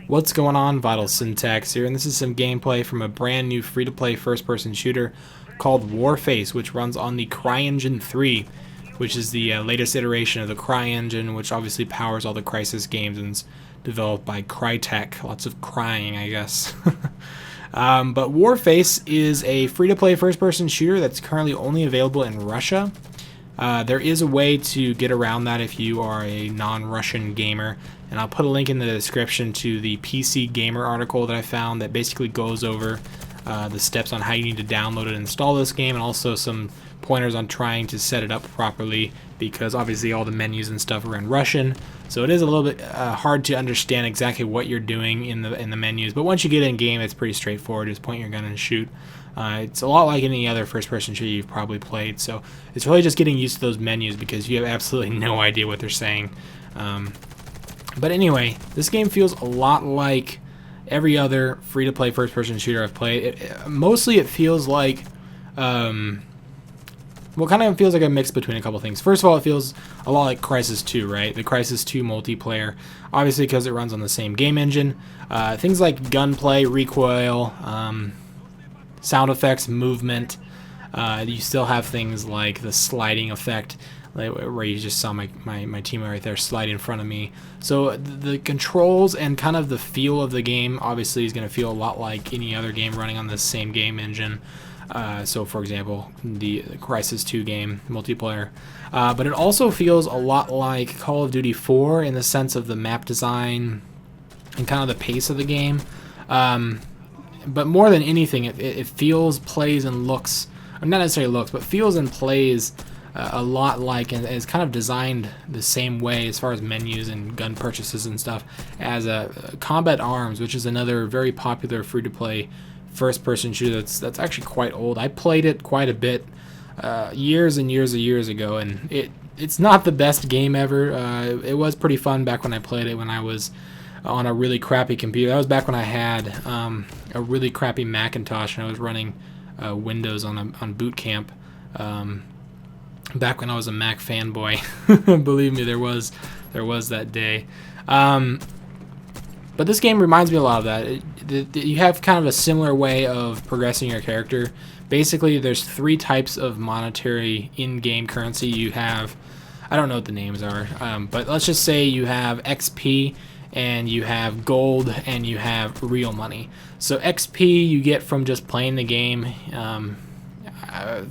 What's going on? VitalSyntax here, and this is some gameplay from a brand new free-to-play first-person shooter called Warface, which runs on the CryEngine 3, which is the latest iteration of the CryEngine, which obviously powers all the Crysis games and is developed by Crytek. Lots of crying, I guess. But Warface is a free-to-play first-person shooter that's currently only available in Russia. There is a way to get around that if you are a non-Russian gamer, and I'll put a link in the description to the PC Gamer article that I found that basically goes over the steps on how you need to download and install this game, and also some pointers on trying to set it up properly, because obviously all the menus and stuff are in Russian, so it is a little bit hard to understand exactly what you're doing in the menus. But once you get in game, it's pretty straightforward. Just point your gun and shoot. It's a lot like any other first-person shooter you've probably played, so it's really just getting used to those menus because you have absolutely no idea what they're saying. But anyway, this game feels a lot like every other free-to-play first-person shooter I've played. Mostly it feels like, well, kind of feels like a mix between a couple things. First of all, it feels a lot like Crysis 2, right? The Crysis 2 multiplayer, obviously because it runs on the same game engine. Things like gunplay, recoil, sound effects, movement. You still have things like the sliding effect, where you just saw my teammate right there slide in front of me. So the controls and kind of the feel of the game obviously is going to feel a lot like any other game running on the same game engine. So for example, the Crysis 2 game multiplayer. But it also feels a lot like Call of Duty 4 in the sense of the map design and kind of the pace of the game. But more than anything, it feels, plays, and looks, or not necessarily looks, but feels and plays a lot like, and is kind of designed the same way as far as menus and gun purchases and stuff as Combat Arms, which is another very popular free-to-play first-person shooter that's actually quite old. I played it quite a bit years and years ago, and it's not the best game ever. It was pretty fun back when I played it when I was on a really crappy computer. That was back when I had a really crappy Macintosh and I was running Windows on Boot Camp. Back when I was a Mac fanboy. Believe me, there was that day. But this game reminds me a lot of that. You have kind of a similar way of progressing your character. Basically, there's three types of monetary in-game currency. You have, I don't know what the names are, but let's just say you have XP, and you have gold, and you have real money. So XP you get from just playing the game.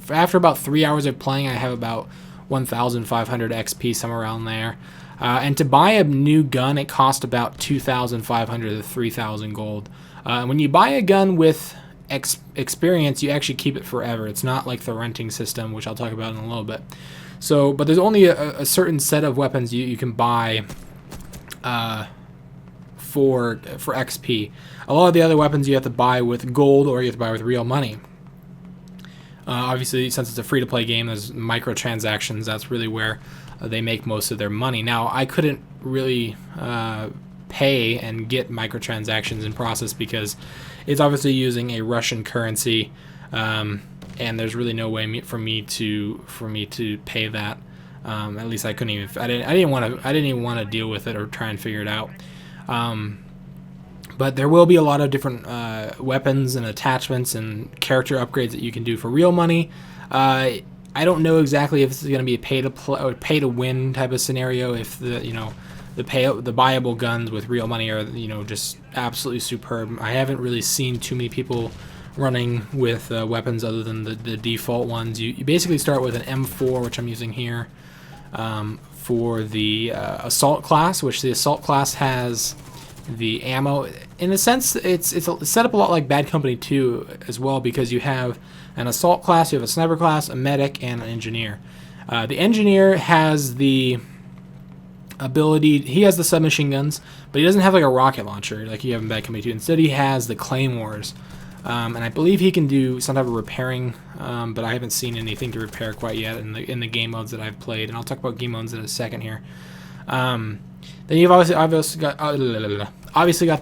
After about 3 hours of playing, I have about 1,500 XP, somewhere around there. And to buy a new gun, it costs about 2,500 to 3,000 gold. When you buy a gun with experience, you actually keep it forever. It's not like the renting system, which I'll talk about in a little bit. So, but there's only a certain set of weapons you can buy for XP. A lot of the other weapons you have to buy with gold, or you have to buy with real money. Obviously, since it's a free-to-play game, there's microtransactions. That's really where they make most of their money. Now, I couldn't really pay and get microtransactions in process because it's obviously using a Russian currency, and there's really no way for me to pay that. At least I couldn't even. I didn't even want to deal with it or try and figure it out. But there will be a lot of different weapons and attachments and character upgrades that you can do for real money. I don't know exactly if this is going to be a pay to play or pay to win type of scenario. If the buyable guns with real money are just absolutely superb. I haven't really seen too many people running with weapons other than the default ones. You basically start with an M4, which I'm using here, for the assault class, which the assault class has the ammo. In a sense, it's set up a lot like Bad Company 2 as well, because you have an assault class, you have a sniper class, a medic, and an engineer. The engineer has the ability, he has the submachine guns, but he doesn't have like a rocket launcher like you have in Bad Company 2. Instead, he has the claymores, and I believe he can do some type of repairing, but I haven't seen anything to repair quite yet in the game modes that I've played, and I'll talk about game modes in a second here. Then you've obviously got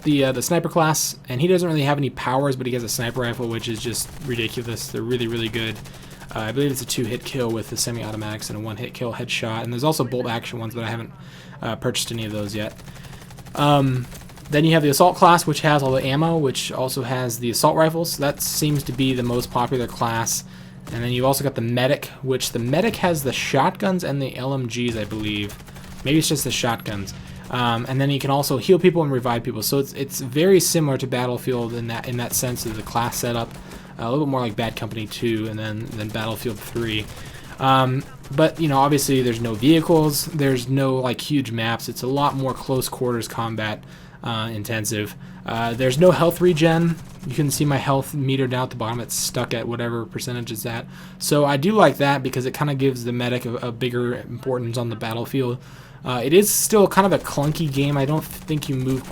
the sniper class, and he doesn't really have any powers, but he has a sniper rifle, which is just ridiculous. They're really good. I believe it's a 2-hit kill with the semi-automatics and a 1-hit kill headshot, and there's also bolt action ones, but I haven't purchased any of those yet. Then you have the assault class, which has all the ammo, which also has the assault rifles. That seems to be the most popular class. And then you've also got the medic, which the medic has the shotguns and the LMGs, I believe. Maybe it's just the shotguns. And then you can also heal people and revive people. So it's very similar to Battlefield in that sense of the class setup. A little bit more like Bad Company 2 and then Battlefield 3. But you know, obviously there's no vehicles, there's no like huge maps. It's a lot more close quarters combat intensive. There's no health regen. You can see my health meter down at the bottom. It's stuck at whatever percentage it's at. So I do like that because it kind of gives the medic a bigger importance on the battlefield. It is still kind of a clunky game. I don't think you move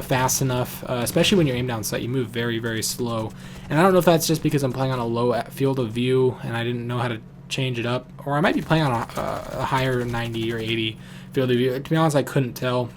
fast enough, especially when you're aimed down sight. You move very, very slow. And I don't know if that's just because I'm playing on a low field of view and I didn't know how to change it up, or I might be playing on a higher 90 or 80 field of view. To be honest, I couldn't tell,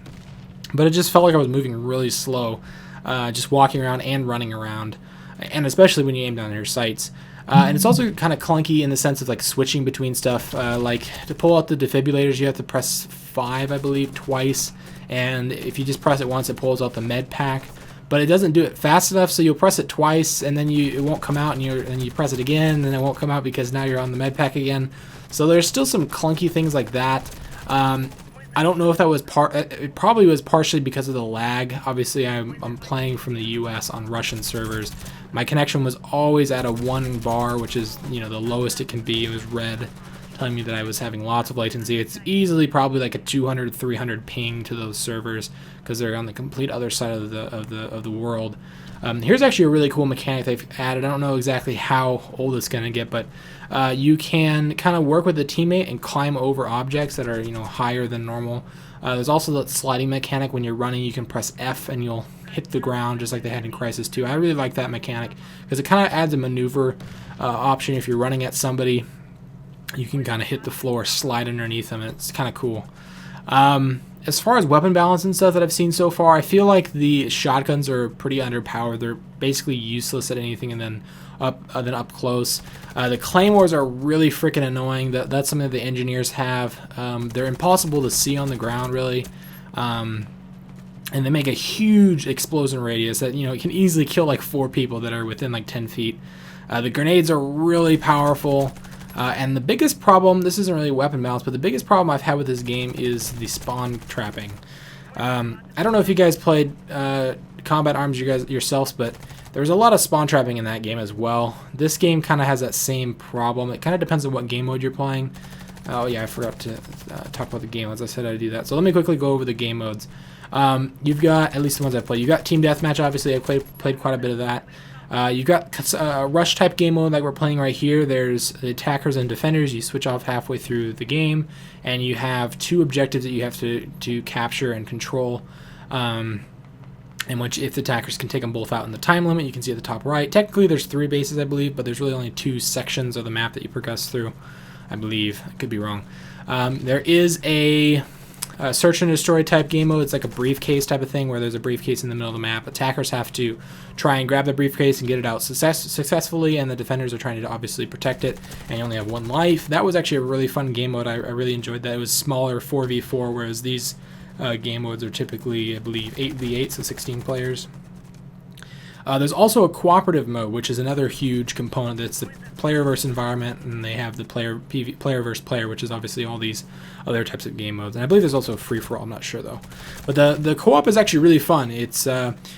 but it just felt like I was moving really slow, just walking around and running around, and especially when you aim down your sights. And it's also kind of clunky in the sense of like switching between stuff. Like to pull out the defibrillators, you have to press 5, I believe, twice, and if you just press it once, it pulls out the med pack. But it doesn't do it fast enough, so you'll press it twice, and then it won't come out, and you press it again, and then it won't come out because now you're on the med pack again. So there's still some clunky things like that. I don't know if that was it probably was partially because of the lag. Obviously, I'm playing from the US on Russian servers. My connection was always at a 1 bar, which is, you know, the lowest it can be. It was red, telling me that I was having lots of latency. It's easily probably like a 200, 300 ping to those servers because they're on the complete other side of the world. Here's actually a really cool mechanic they've added. I don't know exactly how old it's going to get, but you can kind of work with a teammate and climb over objects that are, you know, higher than normal. There's also that sliding mechanic. When you're running, you can press F and you'll hit the ground just like they had in Crysis 2. I really like that mechanic because it kind of adds a maneuver option. If you're running at somebody, you can kind of hit the floor, slide underneath them, and it's kind of cool. As far as weapon balance and stuff that I've seen so far, I feel like the shotguns are pretty underpowered. They're basically useless at anything, and then up close. The claymores are really freaking annoying. That's something that the engineers have. They're impossible to see on the ground, really. And they make a huge explosion radius that, you know, it can easily kill like 4 people that are within like 10 feet. The grenades are really powerful. And the biggest problem, this isn't really weapon balance, but the biggest problem I've had with this game is the spawn trapping. I don't know if you guys played Combat Arms yourselves, but there's a lot of spawn trapping in that game as well. This game kind of has that same problem. It kind of depends on what game mode you're playing. Oh yeah, I forgot to talk about the game modes. I said I'd do that. So let me quickly go over the game modes. You've got, at least the ones I've played, you've got Team Deathmatch, obviously. I've played quite a bit of that. You've got a rush type game mode like we're playing right here. There's the attackers and defenders. You switch off halfway through the game, and you have 2 objectives that you have to capture and control. And which, if the attackers can take them both out in the time limit, you can see at the top right. Technically, there's 3 bases, I believe, but there's really only 2 sections of the map that you progress through, I believe. I could be wrong. There is a search and destroy type game mode. It's like a briefcase type of thing where there's a briefcase in the middle of the map. Attackers have to try and grab the briefcase and get it out successfully, and the defenders are trying to obviously protect it, and you only have 1 life. That was actually a really fun game mode. I really enjoyed that. It was smaller, 4v4, whereas these game modes are typically, I believe, 8v8, so 16 players. There's also a cooperative mode, which is another huge component. That's the player versus environment, and they have the player versus player, which is obviously all these other types of game modes. And I believe there's also a free-for-all, I'm not sure though. But the co-op is actually really fun. It's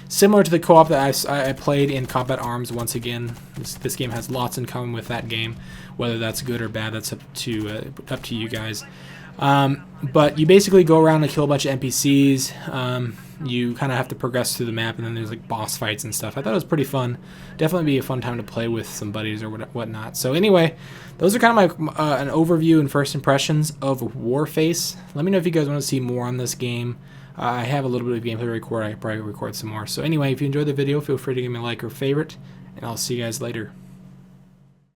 similar to the co-op that I played in Combat Arms. Once again, this game has lots in common with that game. Whether that's good or bad, that's up to you guys. But you basically go around and kill a bunch of NPCs. You kind of have to progress through the map, and then there's like boss fights and stuff. I thought it was pretty fun. Definitely be a fun time to play with some buddies or whatnot. So anyway, those are kind of my an overview and first impressions of Warface. Let me know if you guys want to see more on this game. I have a little bit of gameplay to record. I probably record some more. So anyway, if you enjoyed the video, feel free to give me a like or favorite, and I'll see you guys later.